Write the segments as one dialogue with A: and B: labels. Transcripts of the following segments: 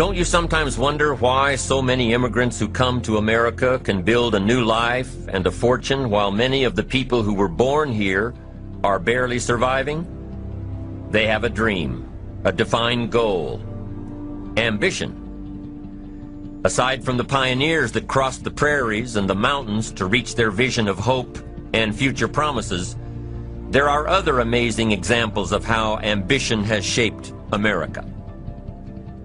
A: Don't you sometimes wonder why so many immigrants who come to America can build a new life and a fortune while many of the people who were born here are barely surviving? They have a dream, a defined goal, ambition. Aside from the pioneers that crossed the prairies and the mountains to reach their vision of hope and future promises, there are other amazing examples of how ambition has shaped America.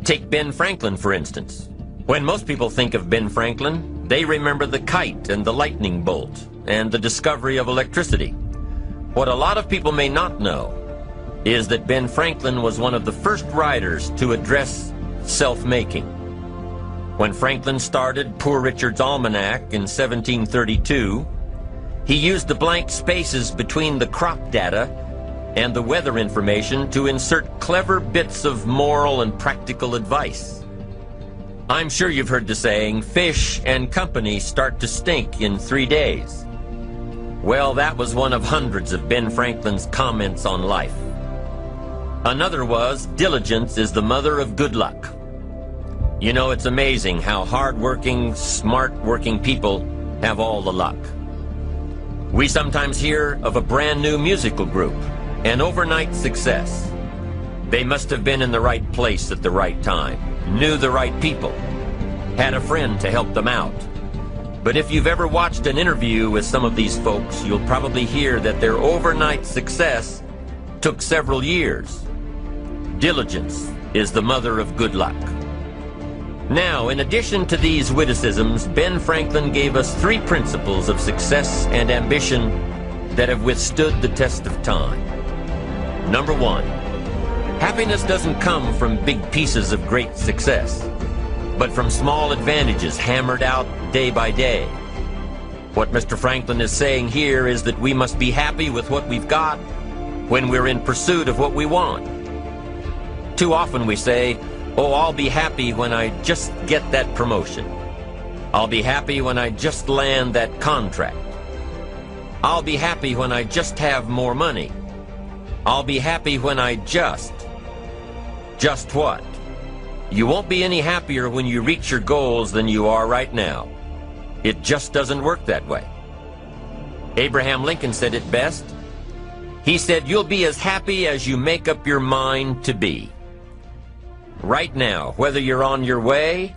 A: Take Ben Franklin, for instance. When most people think of Ben Franklin, they remember the kite and the lightning bolt and the discovery of electricity. What a lot of people may not know is that Ben Franklin was one of the first writers to address self-making. When Franklin started Poor Richard's Almanac in 1732, he used the blank spaces between the crop data and the weather information to insert clever bits of moral and practical advice. I'm sure you've heard the saying, fish and company start to stink in 3 days. Well, that was one of hundreds of Ben Franklin's comments on life. Another was, diligence is the mother of good luck. You know, it's amazing how hard-working, smart-working people have all the luck. We sometimes hear of a brand new musical group, an overnight success. They must have been in the right place at the right time, knew the right people, had a friend to help them out. But if you've ever watched an interview with some of these folks, you'll probably hear that their overnight success took several years. Diligence is the mother of good luck. Now, in addition to these witticisms, Ben Franklin gave us 3 principles of success and ambition that have withstood the test of time. Number 1, happiness doesn't come from big pieces of great success, but from small advantages hammered out day by day. What Mr. Franklin is saying here is that we must be happy with what we've got when we're in pursuit of what we want. Too often we say, oh, I'll be happy when I just get that promotion. I'll be happy when I just land that contract. I'll be happy when I just have more money. I'll be happy when I just what? You won't be any happier when you reach your goals than you are right now. It just doesn't work that way. Abraham Lincoln said it best. He said, you'll be as happy as you make up your mind to be. Right now, whether you're on your way,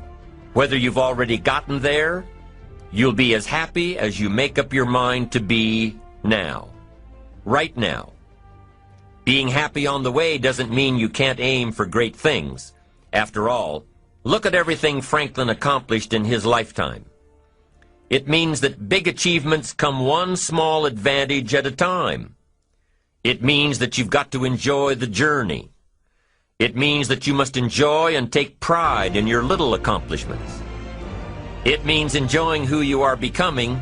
A: whether you've already gotten there, you'll be as happy as you make up your mind to be now. Right now. Being happy on the way doesn't mean you can't aim for great things. After all, look at everything Franklin accomplished in his lifetime. It means that big achievements come one small advantage at a time. It means that you've got to enjoy the journey. It means that you must enjoy and take pride in your little accomplishments. It means enjoying who you are becoming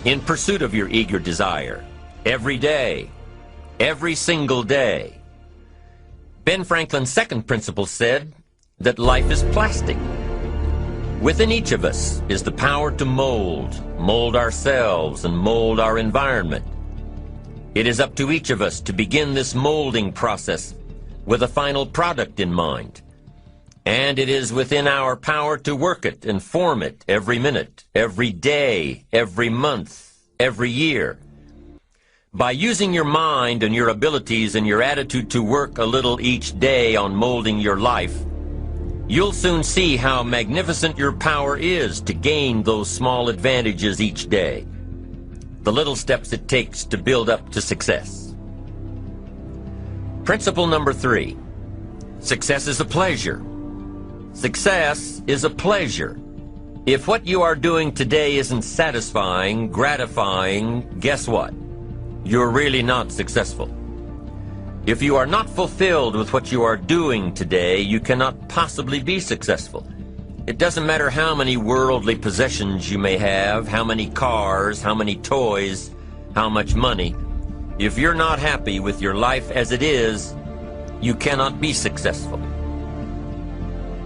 A: in pursuit of your eager desire, every day, every single day. Ben Franklin's second principle said that life is plastic. Within each of us is the power to mold ourselves and mold our environment. It is up to each of us to begin this molding process with a final product in mind. And it is within our power to work it and form it every minute, every day, every month, every year. By using your mind and your abilities and your attitude to work a little each day on molding your life, you'll soon see how magnificent your power is to gain those small advantages each day, the little steps it takes to build up to success. Principle number 3, success is a pleasure. Success is a pleasure. If what you are doing today isn't satisfying, gratifying, guess what? You're really not successful. If you are not fulfilled with what you are doing today, you cannot possibly be successful. It doesn't matter how many worldly possessions you may have, how many cars, how many toys, how much money. If you're not happy with your life as it is, you cannot be successful.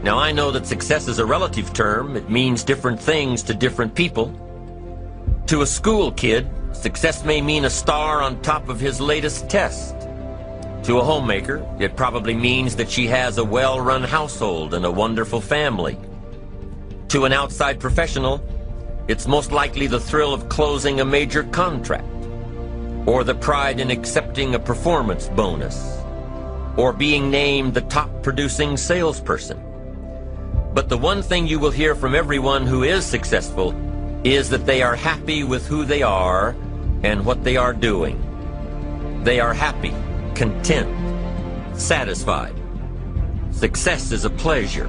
A: Now, I know that success is a relative term. It means different things to different people. To a school kid, success may mean a star on top of his latest test. To a homemaker, it probably means that she has a well-run household and a wonderful family. To an outside professional, it's most likely the thrill of closing a major contract, or the pride in accepting a performance bonus, or being named the top producing salesperson. But the one thing you will hear from everyone who is successful is that they are happy with who they are and what they are doing. They are happy, content, satisfied. Success is a pleasure.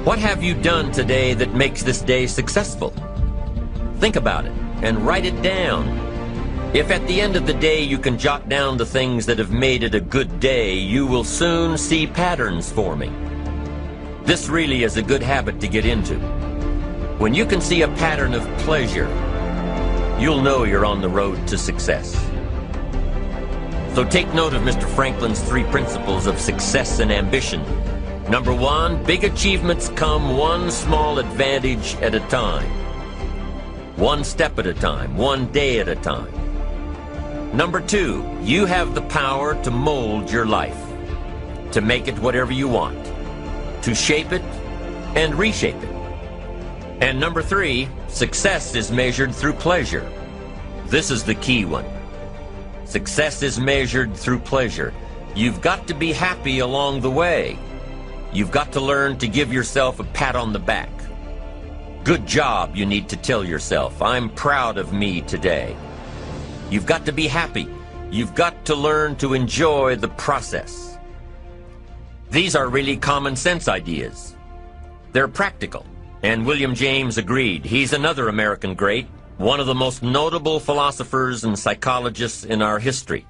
A: What have you done today that makes this day successful? Think about it and write it down. If at the end of the day you can jot down the things that have made it a good day, you will soon see patterns forming. This really is a good habit to get into. When you can see a pattern of pleasure, you'll know you're on the road to success. So take note of Mr. Franklin's 3 principles of success and ambition. Number 1, big achievements come one small advantage at a time. One step at a time, one day at a time. Number 2, you have the power to mold your life, to make it whatever you want, to shape it and reshape it. And number 3, success is measured through pleasure. This is the key one. Success is measured through pleasure. You've got to be happy along the way. You've got to learn to give yourself a pat on the back. Good job, you need to tell yourself. I'm proud of me today. You've got to be happy. You've got to learn to enjoy the process. These are really common sense ideas. They're practical. And William James agreed. He's another American great, one of the most notable philosophers and psychologists in our history.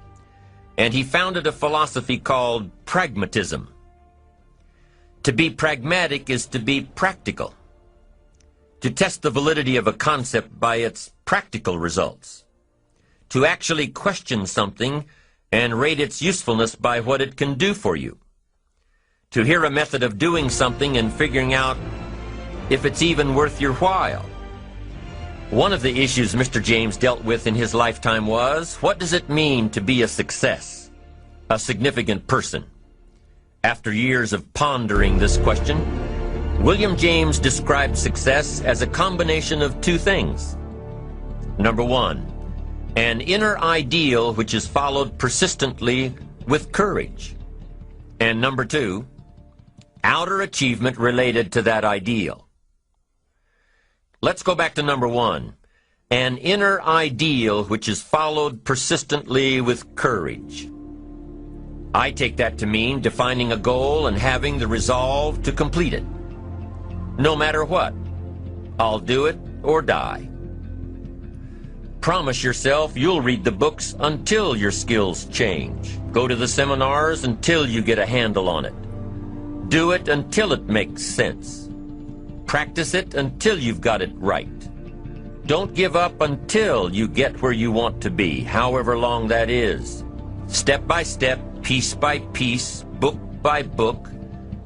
A: And he founded a philosophy called pragmatism. To be pragmatic is to be practical. To test the validity of a concept by its practical results. To actually question something and rate its usefulness by what it can do for you. To hear a method of doing something and figuring out if it's even worth your while. One of the issues Mr. James dealt with in his lifetime was, what does it mean to be a success, a significant person? After years of pondering this question, William James described success as a combination of 2 things. Number 1, an inner ideal which is followed persistently with courage. And number 2, outer achievement related to that ideal. Let's go back to number 1. An inner ideal which is followed persistently with courage. I take that to mean defining a goal and having the resolve to complete it. No matter what, I'll do it or die. Promise yourself you'll read the books until your skills change. Go to the seminars until you get a handle on it. Do it until it makes sense. Practice it until you've got it right. Don't give up until you get where you want to be, however long that is. Step by step, piece by piece, book by book,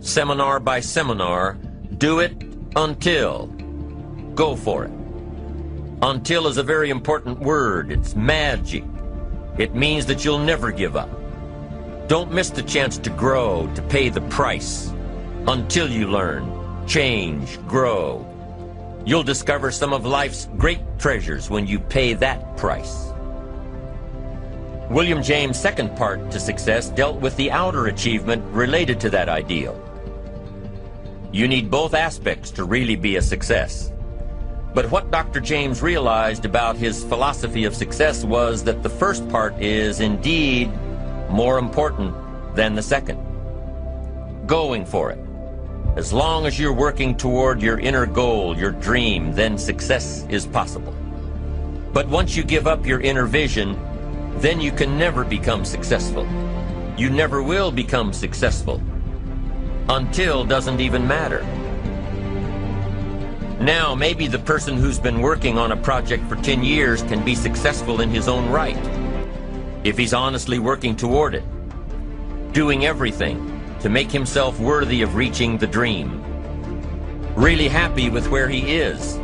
A: seminar by seminar, do it until. Go for it. Until is a very important word. It's magic. It means that you'll never give up. Don't miss the chance to grow, to pay the price, until you learn. Change, grow. You'll discover some of life's great treasures when you pay that price. William James' second part to success dealt with the outer achievement related to that ideal. You need both aspects to really be a success. But what Dr. James realized about his philosophy of success was that the first part is indeed more important than the second. Going for it. As long as you're working toward your inner goal, your dream, then success is possible. But once you give up your inner vision, then you can never become successful. You never will become successful. Until doesn't even matter. Now, maybe the person who's been working on a project for 10 years can be successful in his own right, if he's honestly working toward it, doing everything to make himself worthy of reaching the dream, really happy with where he is,